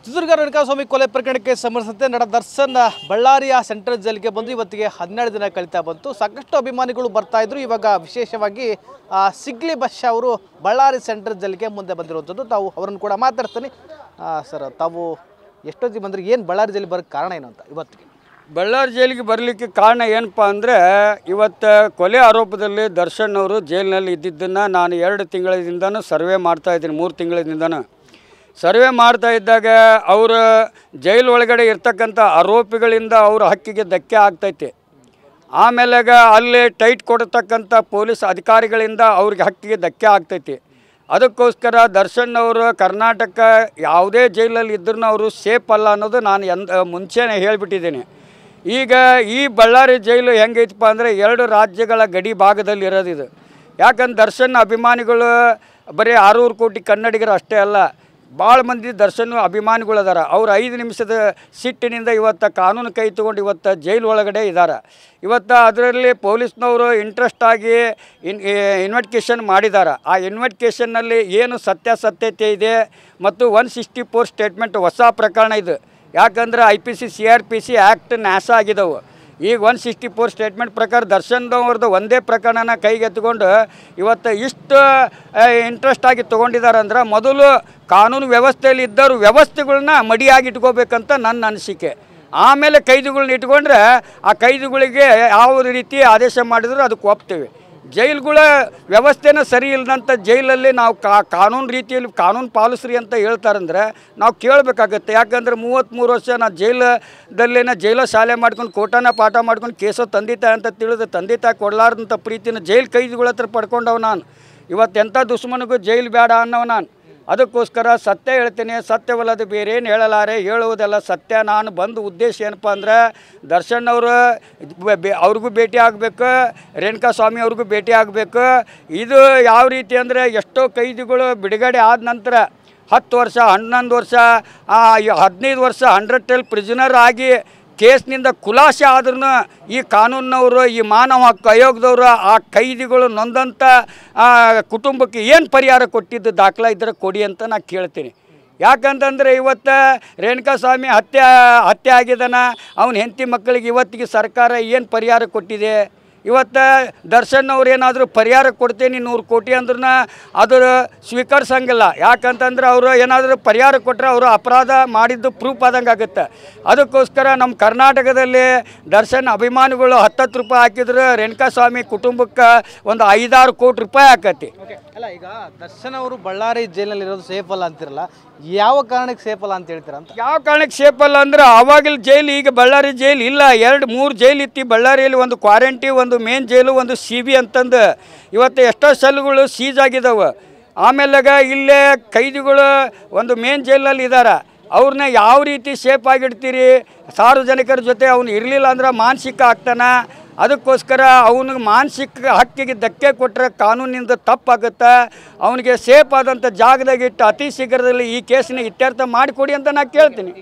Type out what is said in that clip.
ಚಿತ್ರದುರ್ಗ ರೇಣುಕಾಸ್ವಾಮಿ ಕೊಲೆ ಪ್ರಕರಣಕ್ಕೆ ಸಂಬಂಧಿಸಿದಂತೆ ನಟ ದರ್ಶನ್ ಬಳ್ಳಾರಿಯ ಸೆಂಟ್ರಲ್ ಜೈಲಿಗೆ ಬಂದು ಇವತ್ತಿಗೆ 12 ದಿನ ಕಳೀತಾ ಬಂತು. ಸಾಕಷ್ಟು ಅಭಿಮಾನಿಗಳು ಬರ್ತಾ ಇದ್ರು. ಇವಾಗ ವಿಶೇಷವಾಗಿ ಸಿಗ್ಲಿ ಬಶ್ ಅವರು ಬಳ್ಳಾರಿ ಸೆಂಟ್ರಲ್ ಜೈಲಿಗೆ ಮುಂದೆ ಬಂದಿರುವಂಥದ್ದು. ತಾವು ಅವರನ್ನು ಕೂಡ ಮಾತಾಡ್ತೀನಿ. ಸರ್, ತಾವು ಎಷ್ಟೊತ್ತಿಗೆ ಬಂದ್ರೆ ಏನು ಬಳ್ಳಾರಿ ಜೈಲಿಗೆ ಬರೋಕ್ಕೆ ಕಾರಣ ಏನು ಅಂತ? ಇವತ್ತಿಗೆ ಬಳ್ಳಾರಿ ಜೈಲಿಗೆ ಬರಲಿಕ್ಕೆ ಕಾರಣ ಏನಪ್ಪ ಅಂದರೆ, ಇವತ್ತು ಕೊಲೆ ಆರೋಪದಲ್ಲಿ ದರ್ಶನ್ ಅವರು ಜೈಲಿನಲ್ಲಿ ಇದ್ದಿದ್ದನ್ನು ನಾನು 2 ತಿಂಗಳಿಂದನೂ ಸರ್ವೆ ಮಾಡ್ತಾಯಿದ್ದೀನಿ. 3 ತಿಂಗಳಿಂದನೂ ಸರ್ವೆ ಮಾಡ್ತಾ ಇದ್ದಾಗ ಅವರ ಜೈಲು ಒಳಗಡೆ ಇರ್ತಕ್ಕಂಥ ಆರೋಪಿಗಳಿಂದ ಅವ್ರ ಹಕ್ಕಿಗೆ ಧಕ್ಕೆ ಆಗ್ತೈತಿ. ಆಮೇಲೆಗ ಅಲ್ಲಿ ಟೈಟ್ ಕೊಡ್ತಕ್ಕಂಥ ಪೊಲೀಸ್ ಅಧಿಕಾರಿಗಳಿಂದ ಅವ್ರಿಗೆ ಹಕ್ಕಿಗೆ ಧಕ್ಕೆ ಆಗ್ತೈತಿ. ಅದಕ್ಕೋಸ್ಕರ ದರ್ಶನ್ ಅವರು ಕರ್ನಾಟಕ ಯಾವುದೇ ಜೈಲಲ್ಲಿ ಇದ್ರೂ ಅವರು ಸೇಫ್ ಅಲ್ಲ ಅನ್ನೋದು ನಾನು ಮುಂಚೆನೇ ಹೇಳಿಬಿಟ್ಟಿದ್ದೀನಿ. ಈಗ ಈ ಬಳ್ಳಾರಿ ಜೈಲು ಹೆಂಗೈತಪ್ಪ ಅಂದರೆ 2 ರಾಜ್ಯಗಳ ಗಡಿ ಭಾಗದಲ್ಲಿ ಇರೋದಿದು. ಯಾಕಂದ್ರೆ ದರ್ಶನ್ ಅಭಿಮಾನಿಗಳು ಬರೀ 600 ಕೋಟಿ ಕನ್ನಡಿಗರು ಅಷ್ಟೇ ಅಲ್ಲ, ಭಾಳ ಮಂದಿ ದರ್ಶನ್ ಅಭಿಮಾನಿಗಳು ಅದಾರ. ಅವ್ರು 5 ನಿಮಿಷದ ಸಿಟ್ಟಿನಿಂದ ಇವತ್ತು ಕಾನೂನು ಕೈ ತೊಗೊಂಡು ಇವತ್ತು ಜೈಲು ಒಳಗಡೆ ಇದ್ದಾರೆ. ಇವತ್ತು ಅದರಲ್ಲಿ ಪೊಲೀಸ್ನವರು ಇಂಟ್ರೆಸ್ಟ್ ಆಗಿ ಇನ್ವೆಸ್ಟಿಗೇಷನ್ ಮಾಡಿದ್ದಾರೆ. ಆ ಇನ್ವೆಸ್ಟಿಗೇಷನ್ನಲ್ಲಿ ಏನು ಸತ್ಯಾಸತ್ಯತೆ ಇದೆ ಮತ್ತು 164 ಸ್ಟೇಟ್ಮೆಂಟ್ ಹೊಸ ಪ್ರಕರಣ ಇದು. ಯಾಕಂದ್ರೆ IPC CRPC ಆ್ಯಕ್ಟ್ ನಾಶ ಆಗಿದ್ದವು. ಈಗ 164 ಸ್ಟೇಟ್ಮೆಂಟ್ ಪ್ರಕಾರ ದರ್ಶನ್ದವ್ರದ್ದು ಒಂದೇ ಪ್ರಕರಣನ ಕೈಗೆತ್ತಿಕೊಂಡು ಇವತ್ತು ಇಷ್ಟು ಇಂಟ್ರೆಸ್ಟಾಗಿ ತೊಗೊಂಡಿದ್ದಾರೆ ಅಂದ್ರೆ, ಮೊದಲು ಕಾನೂನು ವ್ಯವಸ್ಥೆಯಲ್ಲಿ ಇದ್ದವರು ವ್ಯವಸ್ಥೆಗಳನ್ನ ಮಡಿಯಾಗಿ ಇಟ್ಕೋಬೇಕಂತ ನನ್ನ ಅನಿಸಿಕೆ. ಆಮೇಲೆ ಕೈದಿಗಳನ್ನ ಇಟ್ಕೊಂಡ್ರೆ ಆ ಕೈದಿಗಳಿಗೆ ಯಾವ ರೀತಿ ಆದೇಶ ಮಾಡಿದ್ರು ಅದಕ್ಕೆ ಒಪ್ತೀವಿ. ಜೈಲುಗಳ ವ್ಯವಸ್ಥೆನ ಸರಿ ಇಲ್ಲದಂಥ ಜೈಲಲ್ಲಿ ನಾವು ಕಾನೂನು ರೀತಿಯಲ್ಲಿ ಕಾನೂನು ಪಾಲಿಸ್ರಿ ಅಂತ ಹೇಳ್ತಾರಂದ್ರೆ ನಾವು ಕೇಳಬೇಕಾಗತ್ತೆ. ಯಾಕಂದ್ರೆ 33 ವರ್ಷ ನಾನು ಜೈಲ ಶಾಲೆ ಮಾಡ್ಕೊಂಡು ಕೋಟಾನ ಪಾಠ ಮಾಡ್ಕೊಂಡು ಕೇಸೋ ತಂದೆ ತಾಯಿ ಅಂತ ತಿಳಿದು ತಂದೆ ತಾಯಿ ಕೊಡಲಾರ್ದಂಥ ಪ್ರೀತಿನ ಜೈಲು ಕೈದಿಗಳ ಹತ್ರ ಪಡ್ಕೊಂಡವ ನಾನು. ಇವತ್ತೆಂಥ ದುಶ್ಮನಿಗೂ ಜೈಲು ಬೇಡ ಅನ್ನೋ ನಾನು. ಅದಕ್ಕೋಸ್ಕರ ಸತ್ಯ ಹೇಳ್ತೀನಿ, ಸತ್ಯವಲ್ಲದು ಬೇರೆ ಏನು ಹೇಳಲಾರೆ, ಹೇಳುವುದೆಲ್ಲ ಸತ್ಯ. ನಾನು ಬಂದ ಉದ್ದೇಶ ಏನಪ್ಪ ಅಂದ್ರೆ, ದರ್ಶನ್ ಅವರು ಅವ್ರಿಗೂ ಭೇಟಿ ಆಗಬೇಕು, ರೇಣುಕಾಸ್ವಾಮಿ ಅವ್ರಿಗೂ ಭೇಟಿ ಆಗಬೇಕು. ಇದು ಯಾವ ರೀತಿ ಅಂದರೆ, ಎಷ್ಟೋ ಕೈದಿಗಳು ಬಿಡುಗಡೆ ಆದ ನಂತರ 10 ವರ್ಷ 11 ವರ್ಷ 15 ವರ್ಷ 100 ಪ್ರಿಸನರ್ ಆಗಿ ಕೇಸ್ನಿಂದ ಖುಲಾಸೆ ಆದ್ರೂ ಈ ಕಾನೂನವರು, ಈ ಮಾನವ ಹಕ್ಕು ಆಯೋಗದವರು ಆ ಕೈದಿಗಳು ನೊಂದಂಥ ಕುಟುಂಬಕ್ಕೆ ಏನು ಪರಿಹಾರ ಕೊಟ್ಟಿದ್ದು ದಾಖಲೆ ಇದ್ದರೆ ಕೊಡಿ ಅಂತ ನಾನು ಕೇಳ್ತೀನಿ. ಯಾಕಂತಂದರೆ ಇವತ್ತು ರೇಣುಕಾಸ್ವಾಮಿ ಹತ್ಯೆ ಆಗಿದ್ದಾನ, ಅವನ ಹೆಂಡತಿ ಮಕ್ಕಳಿಗೆ ಇವತ್ತಿಗೆ ಸರ್ಕಾರ ಏನು ಪರಿಹಾರ ಕೊಟ್ಟಿದೆ? ಇವತ್ತು ದರ್ಶನ್ ಅವ್ರು ಏನಾದರೂ ಪರಿಹಾರ ಕೊಡ್ತೇನೆ 100 ಕೋಟಿ ಅಂದ್ರೂ ಅದು ಸ್ವೀಕರಿಸಂಗಿಲ್ಲ. ಯಾಕಂತಂದ್ರೆ ಅವರು ಏನಾದರೂ ಪರಿಹಾರ ಕೊಟ್ಟರೆ ಅವರು ಅಪರಾಧ ಮಾಡಿದ್ದು ಪ್ರೂಫ್ ಆದಂಗೆ ಆಗುತ್ತೆ. ಅದಕ್ಕೋಸ್ಕರ ನಮ್ಮ ಕರ್ನಾಟಕದಲ್ಲಿ ದರ್ಶನ್ ಅಭಿಮಾನಿಗಳು 10 ರೂಪಾಯಿ ಹಾಕಿದ್ರೆ ರೇಣುಕಾಸ್ವಾಮಿ ಕುಟುಂಬಕ್ಕೆ ಒಂದು 5-6 ಕೋಟಿ ರೂಪಾಯಿ ಆಕತಿ. ಅಲ್ಲ, ಈಗ ದರ್ಶನ್ ಅವರು ಬಳ್ಳಾರಿ ಜೈಲಿನಲ್ಲಿ ಇರೋದು ಸೇಫ್ ಅಲ್ಲ ಅಂತಿರಲ್ಲ, ಯಾವ ಕಾರಣಕ್ಕೆ ಸೇಫ್ ಅಲ್ಲ ಅಂತ ಹೇಳ್ತೀರಾ ಅಂತ? ಯಾವ ಕಾರಣಕ್ಕೆ ಸೇಫ್ ಅಲ್ಲ ಅಂದ್ರೆ, ಅವಾಗಿನ ಜೈಲು ಈಗ ಬಳ್ಳಾರಿ ಜೈಲು ಇಲ್ಲ. 2-3 ಜೈಲು ಇತ್ತು ಬಳ್ಳಾರಿಯಲ್ಲಿ. ಒಂದು ಕ್ವಾರಂಟೈನ್, ಒಂದು ಮೇನ್ ಜೈಲು, ಒಂದು CB ಅಂತಂದು ಇವತ್ತು ಎಷ್ಟೋ ಸೆಲ್ಗಳು ಸೀಜ್ ಆಗಿದ್ದಾವೆ. ಆಮೇಲೆ ಇಲ್ಲೇ ಕೈದಿಗಳು ಒಂದು ಮೇನ್ ಜೈಲಲ್ಲಿ ಇದ್ದಾರೆ. ಅವ್ರನ್ನ ಯಾವ ರೀತಿ ಸೇಫ್ ಆಗಿಡ್ತೀರಿ? ಸಾರ್ವಜನಿಕರ ಜೊತೆ ಅವನು ಇರಲಿಲ್ಲ ಅಂದ್ರೆ ಮಾನಸಿಕ ಆಗ್ತಾನೆ. ಅದಕ್ಕೋಸ್ಕರ ಅವನಿಗೆ ಮಾನಸಿಕ ಹಕ್ಕಿಗೆ ಧಕ್ಕೆ ಕೊಟ್ಟರೆ ಕಾನೂನಿನಿಂದ ತಪ್ಪಾಗುತ್ತೆ. ಅವನಿಗೆ ಸೇಫ್ ಆದಂಥ ಜಾಗದಾಗಿಟ್ಟು ಅತಿ ಶೀಘ್ರದಲ್ಲಿ ಈ ಕೇಸನ್ನ ಇತ್ಯರ್ಥ ಮಾಡಿಕೊಡಿ ಅಂತ ನಾನು ಕೇಳ್ತೀನಿ.